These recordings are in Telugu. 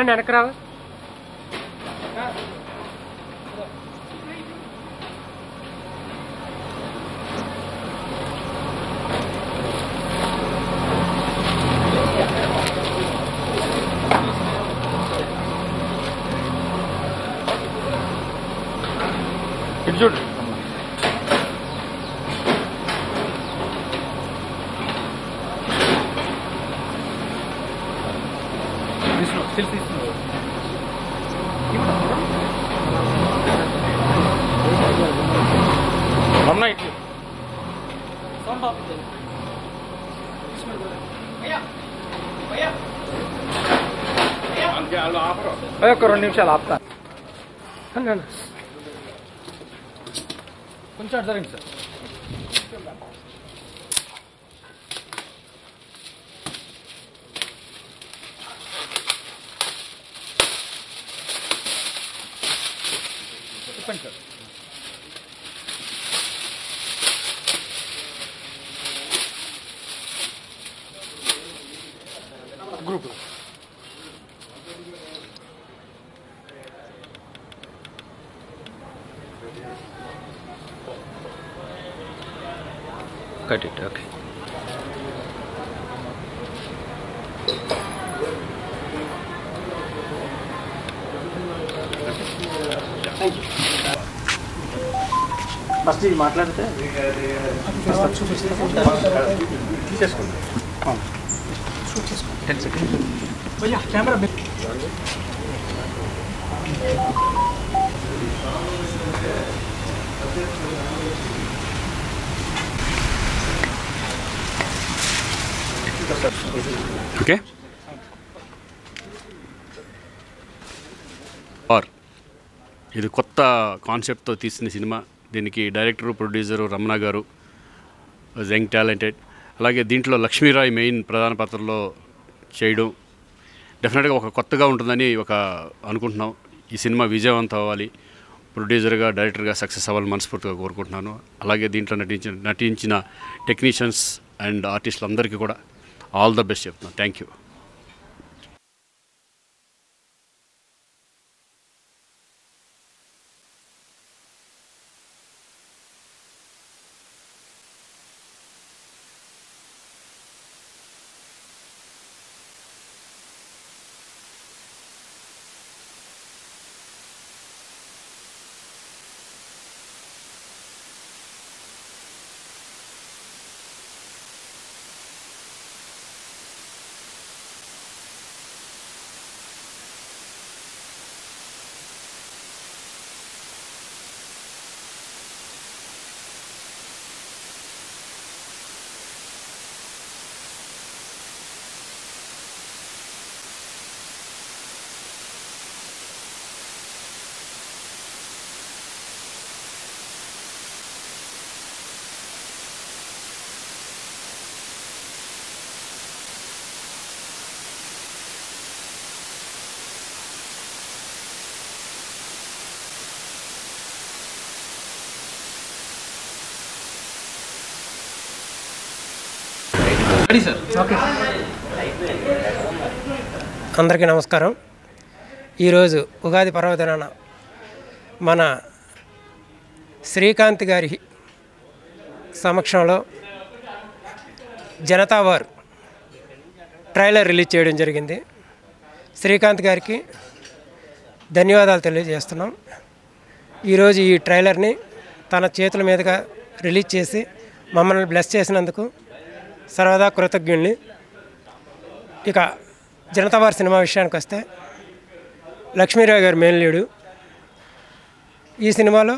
రండి వెనక్కి రావు. ఇటు చూడు. రమణ ఇట్లు ఒక 2 నిమిషాలు ఆపుతా. కొంచెం అటు జరగండి సార్. చెప్పండి sir. Group cut it. Okay. Thank you. First ఇది మాట్లాడితే తీసేసుకోండి. 10 seconds. భయ్యా కెమెరా ఓకే. ఇది కొత్త కాన్సెప్ట్తో తీసిన సినిమా. దీనికి డైరెక్టరు ప్రొడ్యూసరు రమణ గారు, యంగ్ టాలెంటెడ్. అలాగే దీంట్లో లక్ష్మీరాయ్ మెయిన్ ప్రధాన పాత్రలో చేయడం డెఫినెట్గా ఒక కొత్తగా ఉంటుందని అనుకుంటున్నాం. ఈ సినిమా విజయవంతం అవ్వాలి, ప్రొడ్యూసర్గా డైరెక్టర్గా సక్సెస్ అవ్వాలని మనస్ఫూర్తిగా కోరుకుంటున్నాను. అలాగే దీంట్లో నటించిన టెక్నీషియన్స్ అండ్ ఆర్టిస్టులు అందరికీ కూడా ఆల్ ద బెస్ట్ చెప్తున్నాను. Thank you. అందరికీ నమస్కారం. ఈరోజు ఉగాది పర్వదినాన మన శ్రీకాంత్ గారి సమక్షంలో జనతా వార్ ట్రైలర్ రిలీజ్ చేయడం జరిగింది. శ్రీకాంత్ గారికి ధన్యవాదాలు తెలియజేస్తున్నాం. ఈరోజు ఈ ట్రైలర్ని తన చేతుల మీదుగా రిలీజ్ చేసి మమ్మల్ని బ్లెస్ చేసినందుకు సర్వదా కృతజ్ఞుల్ని. ఇక జనతా వార్ సినిమా విషయానికి వస్తే లక్ష్మీరావు గారు మెయిన్ లీడు. ఈ సినిమాలో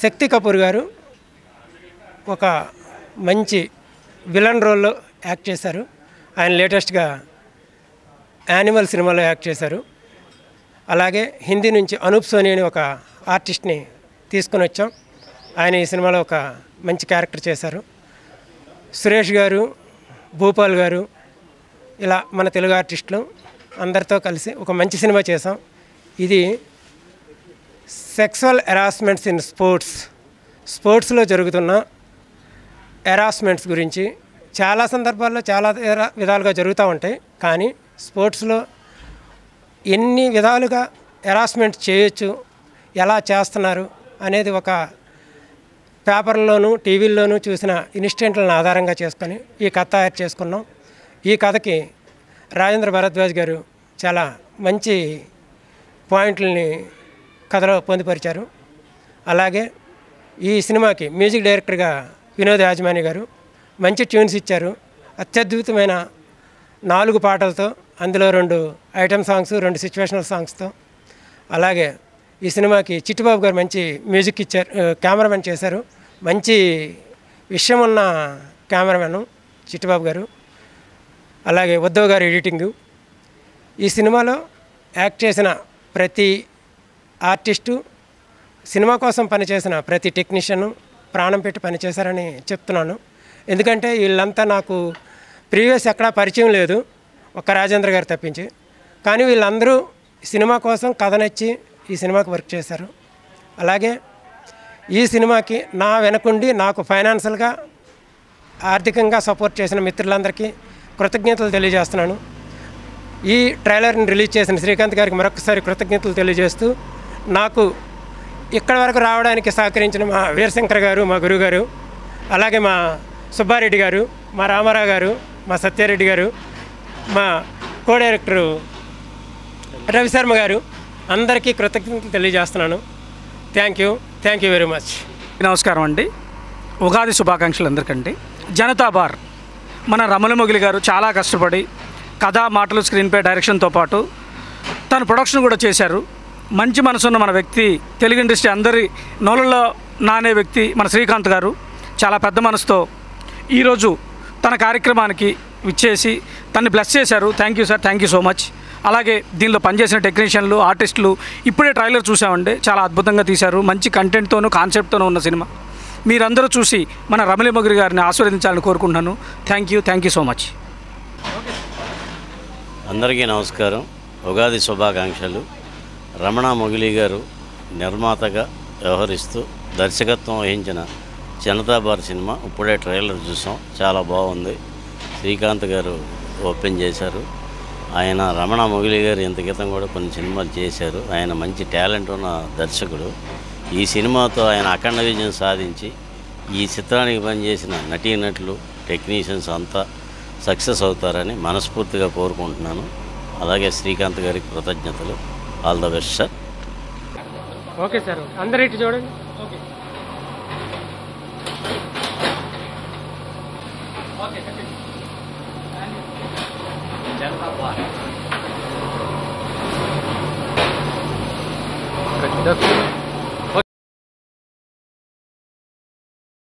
శక్తి కపూర్ గారు ఒక మంచి విలన్ రోల్లో యాక్ట్ చేశారు. ఆయన లేటెస్ట్గా యానిమల్ సినిమాలో యాక్ట్ చేశారు. అలాగే హిందీ నుంచి అనూప్ సోని అని ఒక ఆర్టిస్ట్ని తీసుకుని వచ్చాం. ఆయన ఈ సినిమాలో ఒక మంచి క్యారెక్టర్ చేశారు. సురేష్ గారు, భూపాల్ గారు, ఇలా మన తెలుగు ఆర్టిస్టులు అందరితో కలిసి ఒక మంచి సినిమా చేసాం. ఇది సెక్సువల్ హెరాస్మెంట్స్ ఇన్ స్పోర్ట్స్లో జరుగుతున్న హెరాస్మెంట్స్ గురించి చాలా సందర్భాల్లో చాలా విధాలుగా జరుగుతూ ఉంటాయి. కానీ స్పోర్ట్స్లో ఎన్ని విధాలుగా హెరాస్మెంట్ చేయొచ్చు, ఎలా చేస్తున్నారు అనేది ఒక పేపర్లోనూ టీవీల్లోనూ చూసిన ఇన్సిడెంట్లను ఆధారంగా చేసుకొని ఈ కథ తయారు చేసుకున్నాం. ఈ కథకి రాజేంద్ర భరద్వాజ్ గారు చాలా మంచి పాయింట్లని కథలో పొందుపరిచారు. అలాగే ఈ సినిమాకి మ్యూజిక్ డైరెక్టర్గా వినోద్ యాజమాని గారు మంచి ట్యూన్స్ ఇచ్చారు. అత్యద్భుతమైన 4 పాటలతో, అందులో 2 ఐటమ్ సాంగ్స్, 2 సిచ్యువేషనల్ సాంగ్స్తో. అలాగే ఈ సినిమాకి చిట్టిబాబు గారు మంచి మ్యూజిక్ ఇచ్చారు, కెమెరామెన్ చేశారు. మంచి విషయం ఉన్న కెమెరామెన్ చిట్టిబాబు గారు. అలాగే ఉద్ధవ్ గారు ఎడిటింగు. ఈ సినిమాలో యాక్ట్ చేసిన ప్రతి ఆర్టిస్టు, సినిమా కోసం పనిచేసిన ప్రతి టెక్నీషియను ప్రాణం పెట్టి పనిచేశారని చెప్తున్నాను. ఎందుకంటే వీళ్ళంతా నాకు ప్రీవియస్ ఎక్కడా పరిచయం లేదు, ఒక్క రాజేంద్ర గారు తప్పించి. కానీ వీళ్ళందరూ సినిమా కోసం కథ నచ్చి ఈ సినిమాకి వర్క్ చేశారు. అలాగే ఈ సినిమాకి నా వెనకుండి నాకు ఫైనాన్షియల్గా, ఆర్థికంగా సపోర్ట్ చేసిన మిత్రులందరికీ కృతజ్ఞతలు తెలియజేస్తున్నాను. ఈ ట్రైలర్ని రిలీజ్ చేసిన శ్రీకాంత్ గారికి మరొకసారి కృతజ్ఞతలు తెలియజేస్తూ, నాకు ఇక్కడి వరకు రావడానికి సహకరించిన మా వీరశంకర్ గారు, మా గురువు గారు, అలాగే మా సుబ్బారెడ్డి గారు, మా రామారావు గారు, మా సత్యారెడ్డి గారు, మా కో డైరెక్టరు రవిశర్మ గారు, అందరికీ కృతజ్ఞతలు తెలియజేస్తున్నాను. Thank you very much. నమస్కారం అండి. ఉగాది శుభాకాంక్షలు అందరికండి. జనతా బార్ మన రమణమొగిలి గారు చాలా కష్టపడి కథ, మాటలు, స్క్రీన్ ప్లే, డైరెక్షన్తో పాటు తను ప్రొడక్షన్ కూడా చేశారు. మంచి మనసున్న మన వ్యక్తి, తెలుగు ఇండస్ట్రీ అందరి నోళ్ళలో నానే వ్యక్తి మన శ్రీకాంత్ గారు చాలా పెద్ద మనసుతో ఈరోజు తన కార్యక్రమానికి విచ్చేసి తన్ని బ్లెస్ చేశారు. Thank you sir, thank you so much. అలాగే దీనిలో పనిచేసిన టెక్నీషియన్లు, ఆర్టిస్టులు ఇప్పుడే ట్రైలర్ చూసామండి, చాలా అద్భుతంగా తీశారు. మంచి కంటెంట్తోనూ కాన్సెప్ట్తోనూ ఉన్న సినిమా. మీరందరూ చూసి మన రమణమొగిలి గారిని ఆశీర్వదించాలని కోరుకుంటున్నాను. Thank you so much. అందరికీ నమస్కారం, ఉగాది శుభాకాంక్షలు. రమణమొగిలి గారు నిర్మాతగా వ్యవహరిస్తూ దర్శకత్వం వహించిన జనతా బార్ సినిమా ఇప్పుడే ట్రైలర్ చూసాం, చాలా బాగుంది. శ్రీకాంత్ గారు ఓపెన్ చేశారు. ఆయన రమణమొగిలి గారు ఇంత క్రితం కూడా కొన్ని సినిమాలు చేశారు. ఆయన మంచి టాలెంట్ ఉన్న దర్శకుడు. ఈ సినిమాతో ఆయన అఖండ విజయం సాధించి ఈ చిత్రానికి పనిచేసిన నటీనటులు, టెక్నీషియన్స్ అంతా సక్సెస్ అవుతారని మనస్ఫూర్తిగా కోరుకుంటున్నాను. అలాగే శ్రీకాంత్ గారికి కృతజ్ఞతలు. All the best sir. Okay sir, అందరూ ఇటు చూడండి. ఓకే. జనతా బార్